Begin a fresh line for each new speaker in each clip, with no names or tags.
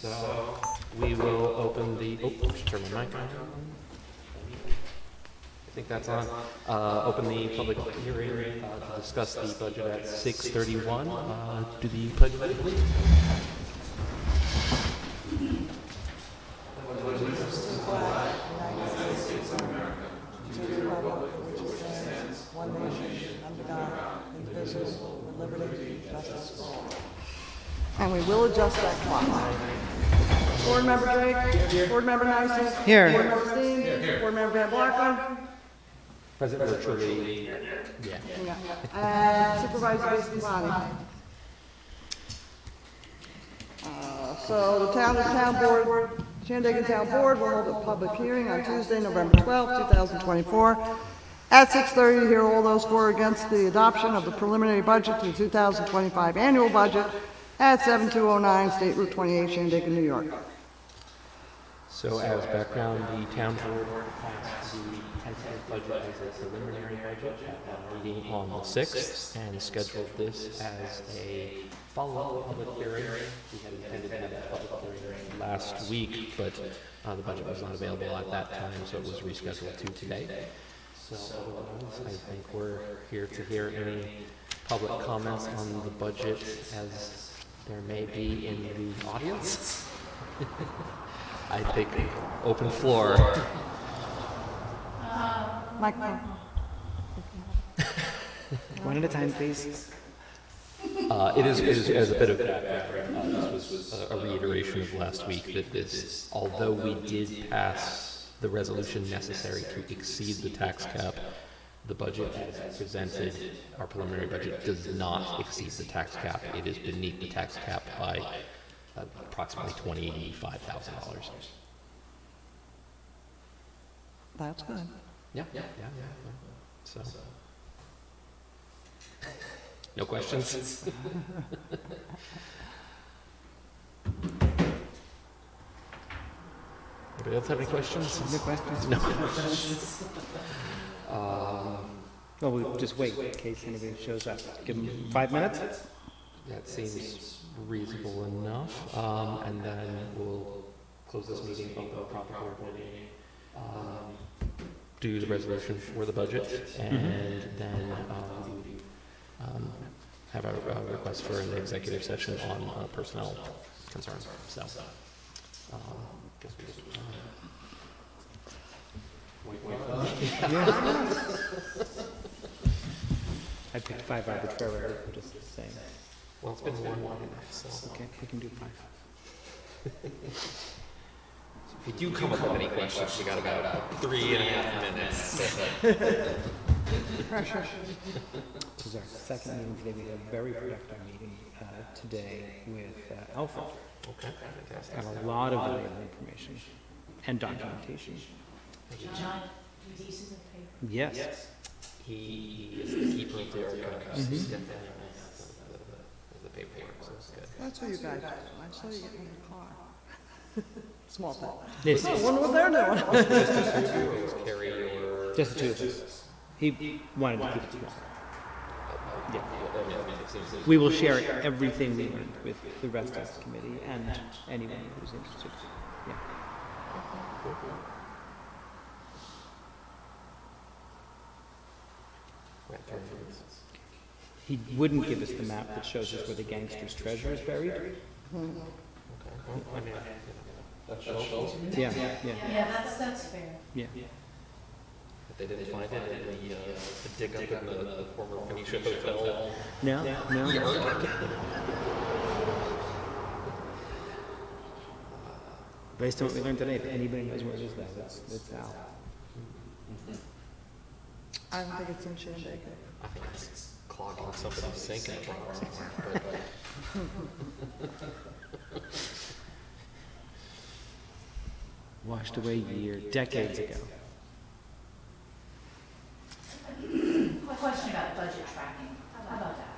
So we will open the, oh, I should turn my mic on. I think that's on. Open the public hearing to discuss the budget at 6:31. Do the pledge of allegiance.
One nation, under God, indivisible, with liberty and justice for all. And we will adjust that clock. Board Member Drake. Here. Board Member Nice.
Here.
Board Member Steen. Here. Board Member Van Blackman.
President virtually, yeah.
And Supervisor Bisbani. So the town board, Shandaken Town Board will hold a public hearing on Tuesday, November 12th, 2024. At 6:30 to hear all those for or against the adoption of the preliminary budget to the 2025 annual budget at 7209 State Route 28, Shandaken, New York.
So as background, the town board passed the tentative budget as a preliminary budget at our meeting on the 6th and scheduled this as a follow-up public hearing. We had intended to have a public hearing last week, but the budget was not available at that time, so it was rescheduled to today. So otherwise, I think we're here to hear any public comments on the budget as there may be in the audience. I think open floor.
Microphone.
One at a time, please.
It is as a bit of background. This was a reiteration of last week that this, although we did pass the resolution necessary to exceed the tax cap, the budget as presented, our preliminary budget, does not exceed the tax cap. It is beneath the tax cap by approximately $25,000.
That's good.
Yeah. So, no questions? Anybody else have any questions?
No questions?
No questions.
Well, we'll just wait in case anybody shows up. Give them 5 minutes?
That seems reasonable enough. And then we'll close this meeting, open a proper board meeting, do the resolution for the budget, and then have a request for an executive session on personnel concerns. So, guess we just
I picked 5 arbitrarily, just saying.
well, it's been long enough. So,
Okay, we can do 5.
if you do come up with any questions, we got about 3.5 minutes.
Pressure.
This is our second meeting today. We had a very productive meeting today with Alpha.
Okay, fantastic.
Got a lot of valuable information and documentation.
John, do pieces of paper?
Yes.
He is the keeper of the archives. He's definitely the paperwork, so it's good.
That's what you guys do. I saw you get in the car. Small thing.
This
I
is
wonder what they're doing.
Carry your...
just the two of us. He wanted to keep it small. Yeah. We will share everything we learned with the rest of the committee and anyone who's interested. Yeah. He wouldn't give us the map that shows us where the gangster's treasure is buried. Yeah, yeah,
Yeah, that's fair.
yeah.
If they didn't find it in the dig up in the former Phoenicia Hotel.
No, no. Based on what we learned today, if anybody knows where it is, though, it's Al.
I don't think it's in Shandaken.
I think it's clogging somebody's sink in the truck somewhere.
Washed away decades ago.
Question about budget tracking. How about that?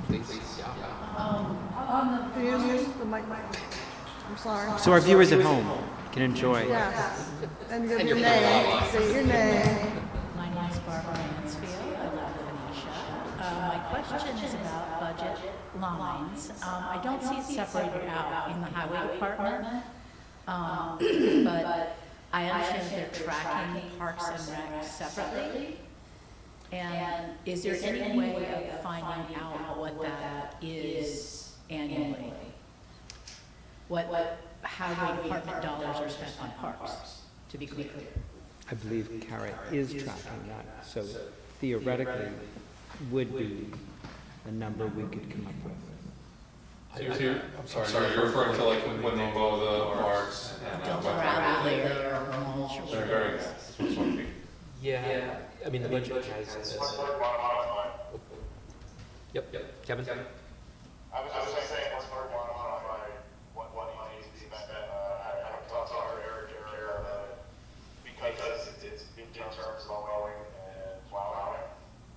Please, yeah.
On
Can you use the mic? I'm sorry.
So our viewers at home can enjoy.
Yeah. And give your name. Say your name.
My name is Barbara Mansfield. I live in Phoenicia. My question is about budget lines. I don't see it separated out in the highway department. But I understand they're tracking parks and rec separately. And is there any way of finding out what that is annually? What highway department dollars are spent on parks, to be clear?
I believe Kara is tracking that, so theoretically would be a number we could come up with.
I'm sorry, you're referring to like when they mow the parks and
Gravel there or mulch or
they're
whatever.
very, that's what it's supposed to be.
Yeah, I mean, the budget has. Yep, Kevin?
I was just saying, what's more quantify what needs to be spent, I haven't talked to our Eric about it, because it's in terms of mowing and plowing,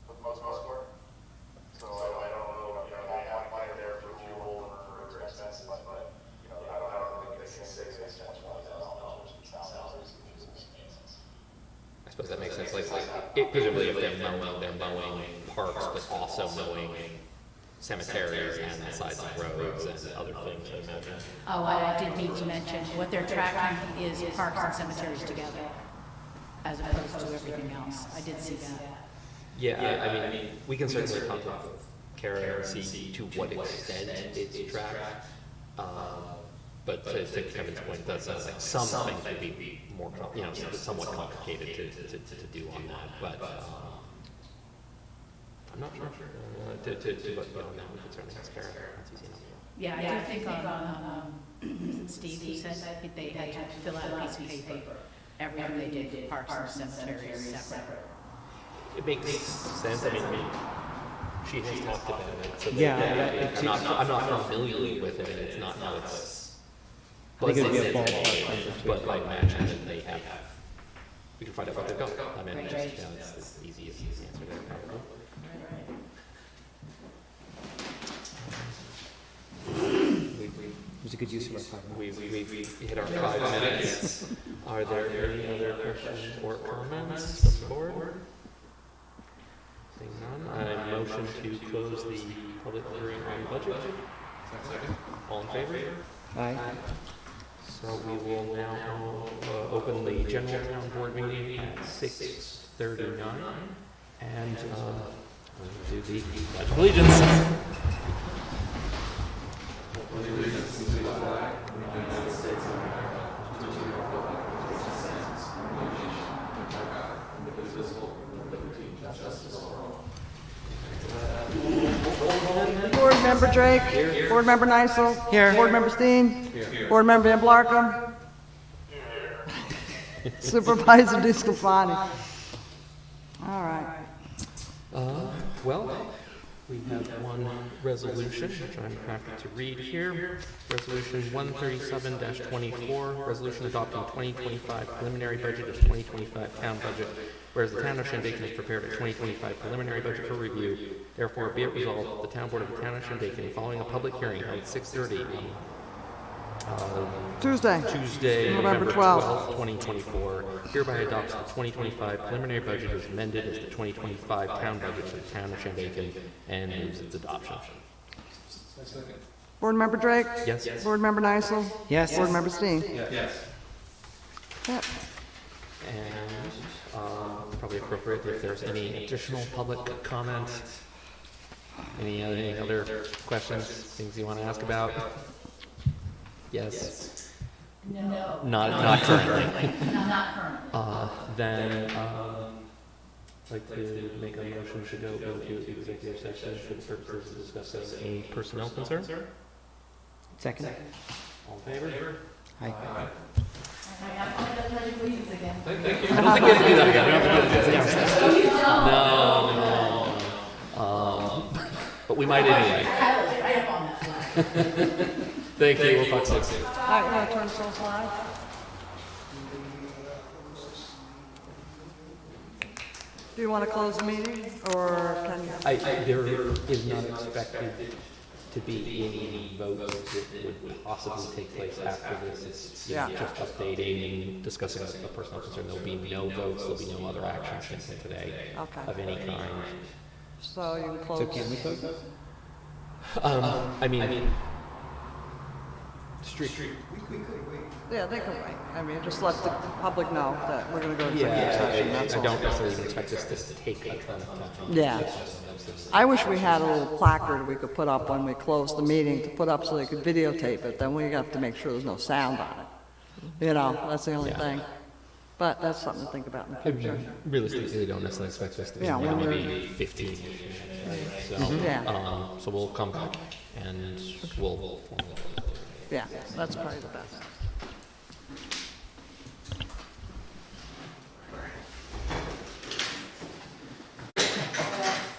for the most part. So I don't know, they have money there for fuel or for expenses, but, I don't think they can say they spent $20,000 in salaries.
I suppose that makes sense, presumably if they're mowing parks, but also mowing cemeteries and the sides of roads and other things, I imagine.
Oh, I did need to mention, what they're tracking is parks and cemeteries together, as opposed to everything else. I did see that.
Yeah, I mean, we can certainly talk with Kara and see to what extent it's tracked. But to Kevin's point, it does sound like some things would be more, somewhat complicated to do on that, but, I'm not sure. To look beyond that, we could certainly ask Kara. That's easy enough.
Yeah, I do think on Steve, who said they had to fill out a piece of paper every time they did parks and cemeteries separate.
It makes sense, I mean, she has talked about it, so
Yeah,
I'm not familiar with it, and it's not how it's.
I think it would be a
But
ballpark number too.
But I imagine that they have, we can find out what they've got. I mean, it's it's the easiest answer there, probably.
It was a good use of our time.
We've hit our 5 minutes. Are there any other questions or comments from the board? Seeing none, I motion to close the public hearing on budget. All in favor?
Aye.
So we will now open the general town board meeting at 6:39, and we'll do the pledge of allegiance.
Board Member Drake. Board Member Nysel.
Here.
Board Member Steen. Board Member Van Blarkum. Supervisor DeSclafani. All right.
Well, we have one resolution, which I'm happy to read here. Resolution 137-24, resolution adopting 2025 preliminary budget as 2025 town budget. Whereas the town of Shandaken has prepared a 2025 preliminary budget for review, therefore be it resolved that the town board of the town of Shandaken, following a public hearing held at 6:30 on Tuesday, November 12th, 2024, hereby adopts the 2025 preliminary budget as amended as the 2025 town budget for the town of Shandaken and moves its adoption.
Board Member Drake.
Yes?
Board Member Nysel.
Yes.
Board Member Steen.
Yes.
And
Yep.
probably appropriate if there's any additional public comments. Any other questions, things you want to ask about? Yes?
No.
Not currently.
Not currently.
Then, I'd like to make a motion to go into executive session for the purposes of discussing a personnel concern.
Second?
All in favor?
Aye.
I don't think we have to do that again. No. But we might anyway. Thank you, we'll talk soon.
All right, you want to turn this off live? Do you want to close the meeting, or can you?
There is not expected to be any votes that would possibly take place after this. It's just updating and discussing a personal concern. There'll be no votes, there'll be no other actions taken today
Okay.
of any kind.
so you can close.
So can we close?
I mean, street.
Yeah, they can wait. I mean, just let the public know that we're gonna go to executive session, that's
I
all.
don't necessarily even expect this to take a ton of time.
Yeah. I wish we had a little placard we could put up when we close the meeting, to put up so they could videotape it, then we have to make sure there's no sound on it. You know, that's the only thing. But that's something to think about in the
I
future.
realistically don't necessarily expect this to be
Yeah,
more than
when
maybe 15 meetings, right? So,
Yeah.
so we'll come back and we'll
Yeah, that's probably the best.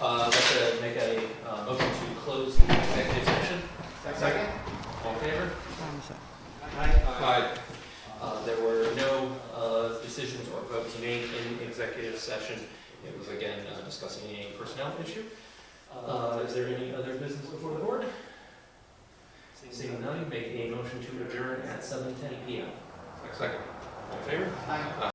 Let's make a motion to close the executive session.
Second?
All in favor?
Hold on a sec.
Aye.
There were no decisions or votes made in executive session. It was again discussing a personnel issue. Is there any other business before the board? Seeing none, make a motion to adjourn at 7:10 p.m.
Second.
All in favor?
Aye.